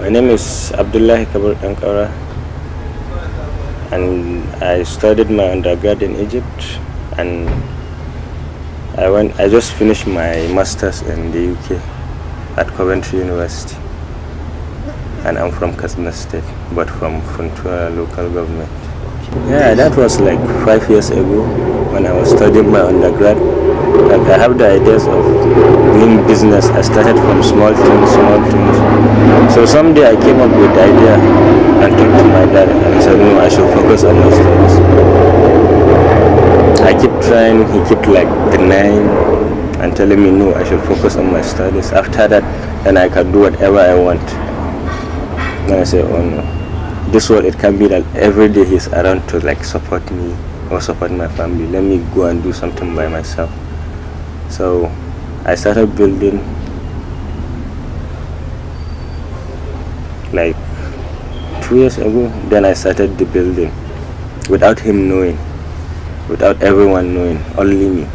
My name is Abdullahi Kabir Dankaura, and I studied my undergrad in Egypt, and I just finished my master's in the UK at Coventry University, and I'm from Katsina State, but from Funtua local government. Yeah, that was like 5 years ago when I was studying my undergrad. Like, I have the ideas of doing business. I started from small things. So someday I came up with the idea and talked to my dad, and he said, no, I should focus on my studies. I keep trying, he kept like denying and telling me, no, I should focus on my studies. After that, then I can do whatever I want. Then I said, oh no, this world, it can be that every day he's around to like support me or support my family. Let me go and do something by myself. So I started building like 2 years ago. Then I started the building without him knowing, without everyone knowing, only me.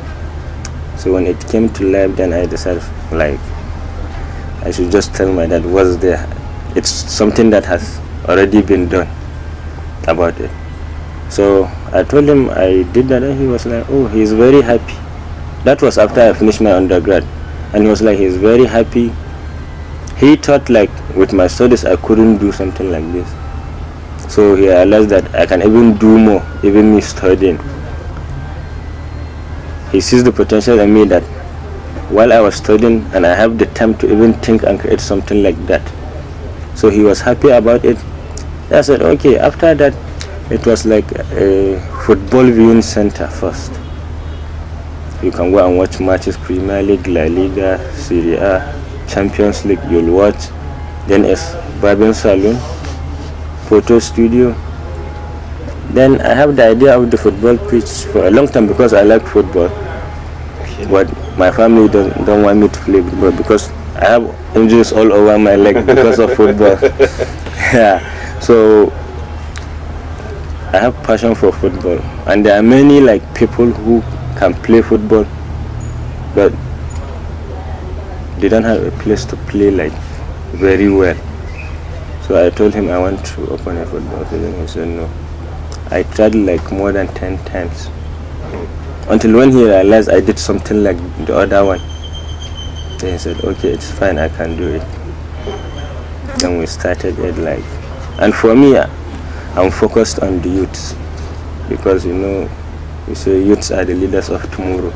So when it came to life, then I decided like I should just tell my dad what's there. It's something that has already been done about it. So I told him I did that, and he was like, oh, he's very happy. That was after I finished my undergrad, and he was like, he's very happy. He thought like with my studies I couldn't do something like this. So he realized that I can even do more, even me studying. He sees the potential in me that while I was studying, and I have the time to even think and create something like that. So he was happy about it. I said, okay. After that, it was like a football viewing center first. You can go and watch matches, Premier League, La Liga, Serie A, Champions League, you'll watch. Then it's barbing salon, photo studio. Then I have the idea of the football pitch for a long time because I like football. But my family don't want me to play football because I have injuries all over my leg because of football. Yeah, so I have passion for football, and there are many like people who can play football, but they don't have a place to play like very well. So I told him I want to open a football field, and he said no. I tried like more than 10 times until when he realized I did something like the other one. Then he said, okay, it's fine, I can do it. Then we started it like, and for me, I'm focused on the youths, because you know, we say youths are the leaders of tomorrow.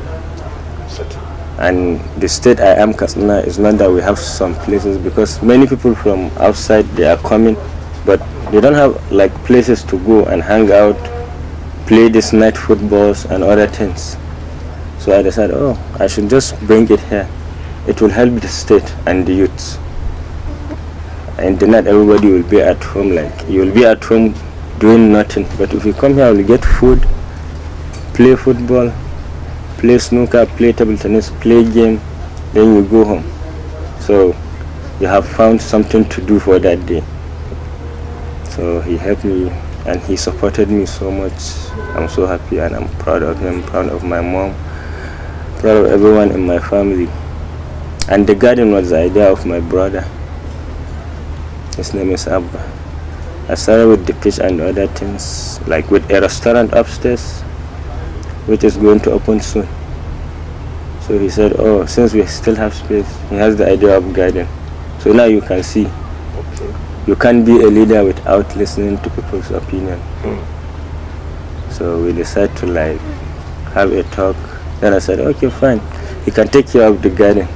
And the state I am, Katsina, is not that we have some places, because many people from outside, they are coming, but they don't have like places to go and hang out, play this night footballs and other things. So I decided, oh, I should just bring it here. It will help the state and the youths. And the night everybody will be at home, like you will be at home doing nothing. But if you come here, you'll get food, play football, play snooker, play table tennis, play game, then you go home. So you have found something to do for that day. So he helped me and he supported me so much. I'm so happy, and I'm proud of him, proud of my mom, proud of everyone in my family. And the garden was the idea of my brother. His name is Abba. I started with the pitch and other things, like with a restaurant upstairs, which is going to open soon. So he said, oh, since we still have space, he has the idea of garden. So now you can see, you can't be a leader without listening to people's opinion. So we decided to like have a talk. Then I said, okay, fine, he can take care of the garden.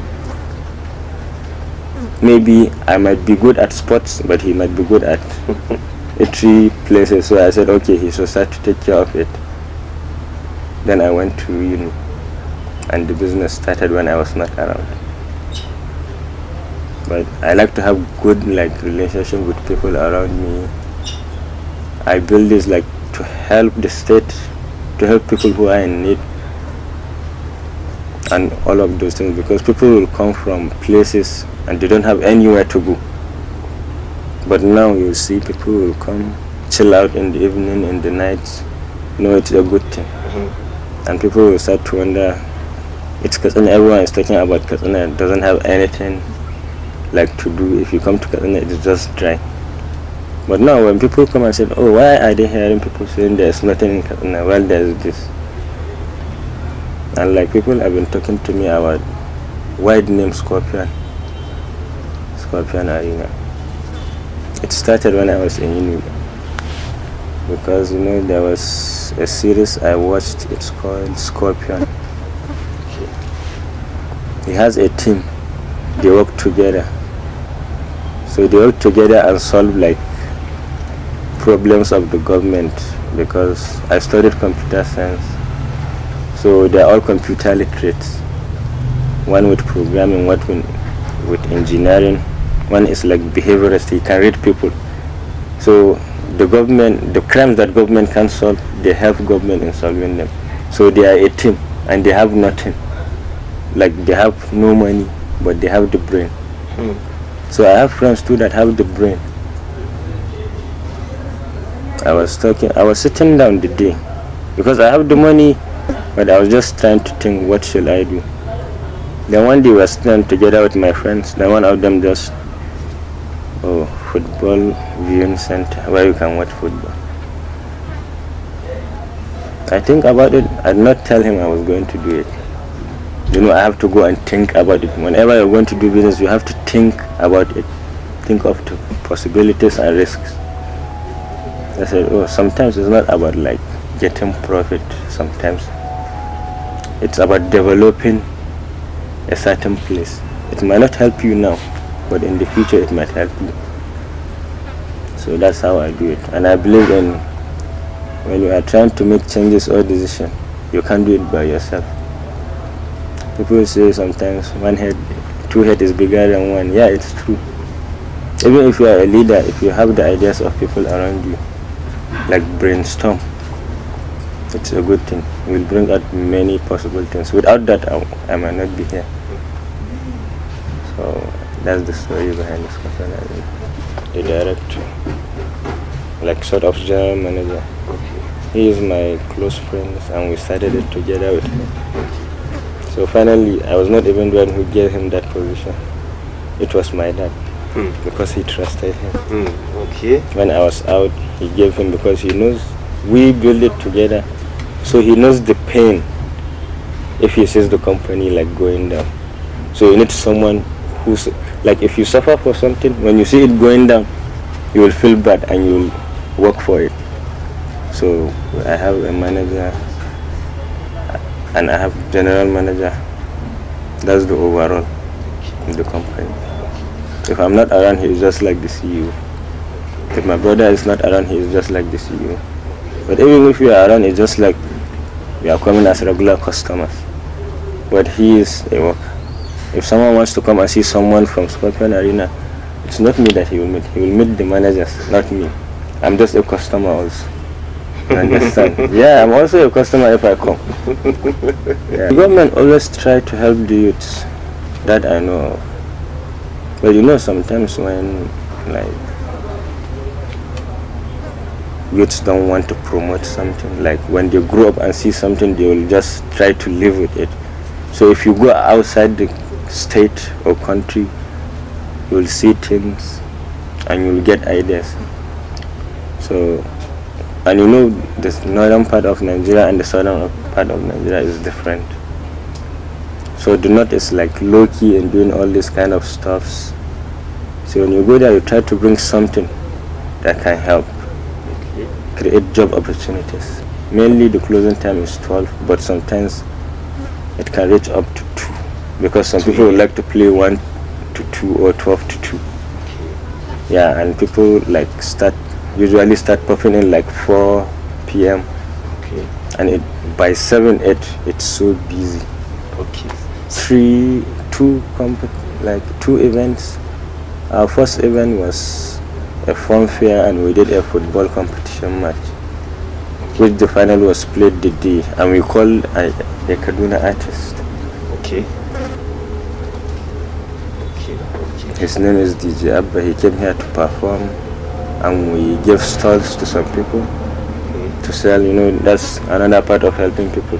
Maybe I might be good at sports, but he might be good at 3 places. So I said, okay, he should start to take care of it. Then I went to uni, and the business started when I was not around. But I like to have good like relationship with people around me. I build this like to help the state, to help people who are in need, and all of those things, because people will come from places and they don't have anywhere to go. But now you see people will come, chill out in the evening, in the nights. You know, it's a good thing. And people will start to wonder, it's Katsina, everyone is talking about Katsina, it doesn't have anything. like to do. If you come to Katsina, it's just dry. But now when people come and say, oh, why are they hearing people saying there's nothing in Katsina? Well, there's this. And like people have been talking to me about wide name Scorpion Arena. It started when I was in uni, because you know there was a series I watched. It's called Scorpion. He has a team. They work together. So they work together and solve like problems of the government, because I studied computer science. So they're all computer literate. One with programming, one with engineering. One is like behaviorist, he can read people. So the government, the crimes that government can solve, they help government in solving them. So they are a team and they have nothing. Like they have no money, but they have the brain. So I have friends too that have the brain. I was sitting down the day, because I have the money, but I was just trying to think, what should I do? Then one day we were sitting together with my friends. Then one of them just, football viewing center where you can watch football. I think about it. I did not tell him I was going to do it. You know, I have to go and think about it. Whenever you're going to do business, you have to think about it. Think of the possibilities and risks. I said, sometimes it's not about like getting profit. Sometimes it's about developing a certain place. It might not help you now, but in the future it might help you. So that's how I do it. And I believe in, when you are trying to make changes or decisions, you can't do it by yourself. People say sometimes two heads is bigger than one. Yeah, it's true. Even if you are a leader, if you have the ideas of people around you, like brainstorm, it's a good thing. It will bring out many possible things. Without that, I might not be here. So that's the story behind this company. The director, like sort of general manager. He is my close friend, and we started it together with him. So finally, I was not even the one who gave him that position. It was my dad, because he trusted him. Okay. When I was out, he gave him, because he knows we build it together. So he knows the pain if he sees the company like going down. So you need someone who's like, if you suffer for something, when you see it going down, you will feel bad and you will work for it. So I have a manager and I have general manager. That's the overall in the company. If I'm not around, he is just like the CEO. If my brother is not around, he is just like the CEO. But even if you are around, it's just like we are coming as regular customers. But he is a worker. If someone wants to come and see someone from Scorpion Arena, it's not me that he will meet. He will meet the managers, not me. I'm just a customer also. You understand? Yeah, I'm also a customer if I come. Yeah. The government always try to help the youths, that I know of. But you know, sometimes when like youths don't want to promote something, like when they grow up and see something, they will just try to live with it. So if you go outside the state or country, you will see things and you will get ideas. So, and you know, the northern part of Nigeria and the southern part of Nigeria is different. So the north is like low-key and doing all this kind of stuffs. So when you go there, you try to bring something that can help create job opportunities. Mainly the closing time is 12, but sometimes it can reach up to 2, because some people would like to play 1 to 2 or 12 to 2. Yeah, and people like usually start puffing in like 4 p.m. Okay. And by 7, 8, it's so busy. Okay. 2 events. Our first event was a fun fair, and we did a football competition match, which the final was played the day, and we called a Kaduna artist. Okay. His name is DJ Abba. He came here to perform, and we gave stalls to some people to sell. You know, that's another part of helping people.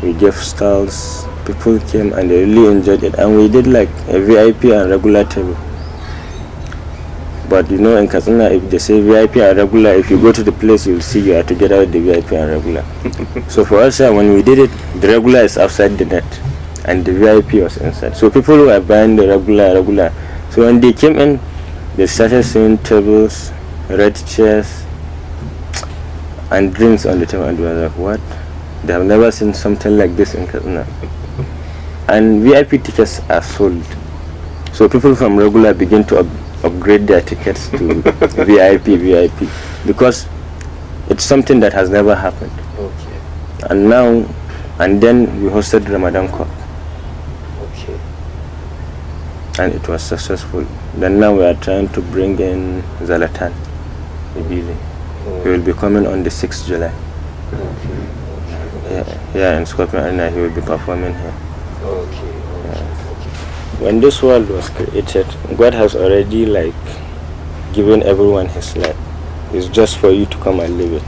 We gave stalls. people came and they really enjoyed it, and we did like a VIP and regular table. But you know, in Katsina, if they say VIP and regular, if you go to the place, you'll see you are together with the VIP and regular. So for us, when we did it, the regular is outside the net and the VIP was inside. So people were buying the regular. So when they came in, they started seeing tables, red chairs, and drinks on the table, and they were like, what? They have never seen something like this in Katsina. And VIP tickets are sold. So people from regular begin to upgrade their tickets to VIP, because it's something that has never happened. Okay. And then we hosted Ramadan Cup. Okay. And it was successful. Then now we are trying to bring in Zlatan Ibili. He will be coming on the 6th July. Yeah, in Scorpion Arena, he will be performing here. Okay. When this world was created, God has already like given everyone his life. It's just for you to come and live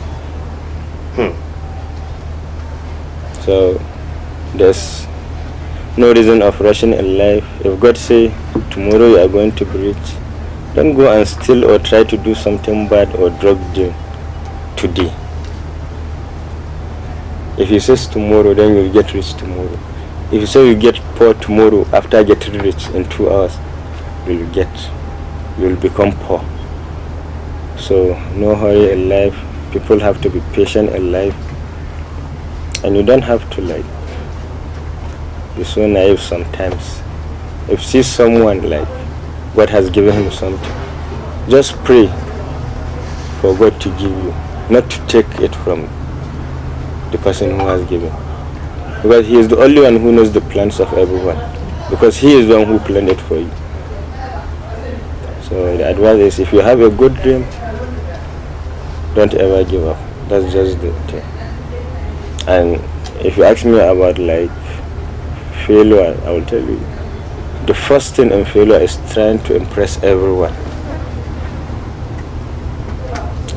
it. So there's no reason of rushing in life. If God say tomorrow you are going to be rich, don't go and steal or try to do something bad or drug deal today. If he says tomorrow, then you'll get rich tomorrow. If you say you get poor tomorrow, after getting rich in 2 hours, you'll become poor. So no hurry in life. People have to be patient in life, and you don't have to like be so naive sometimes. If you see someone like God has given him something, just pray for God to give you, not to take it from the person who has given. Because he is the only one who knows the plans of everyone. Because he is the one who planned it for you. So the advice is, if you have a good dream, don't ever give up. That's just the thing. And if you ask me about like failure, I will tell you, the first thing in failure is trying to impress everyone.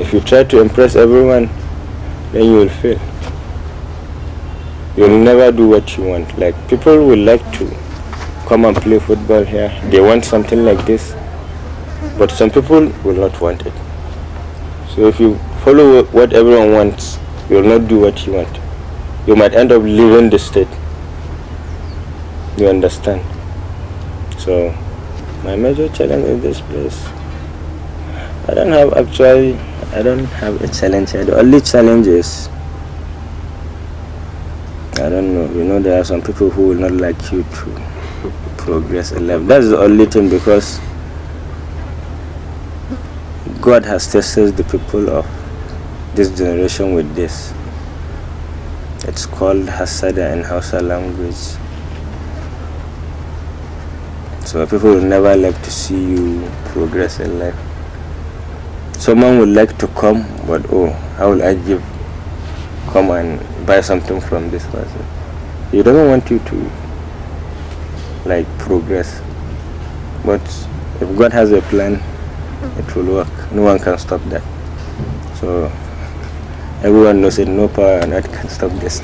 If you try to impress everyone, then you will fail. You'll never do what you want. Like, people will like to come and play football here. They want something like this, but some people will not want it. So if you follow what everyone wants, you will not do what you want. You might end up leaving the state. You understand? So my major challenge in this place, I don't have a challenge here. The only challenge is, I don't know, you know, there are some people who will not like you to progress in life. That's the only thing, because God has tested the people of this generation with this. It's called hasada in Hausa language. So people will never like to see you progress in life. Someone would like to come, but oh, how will I come and buy something from this person? He doesn't want you to like progress. But if God has a plan, it will work. No one can stop that. So everyone knows it. No power on earth can stop this.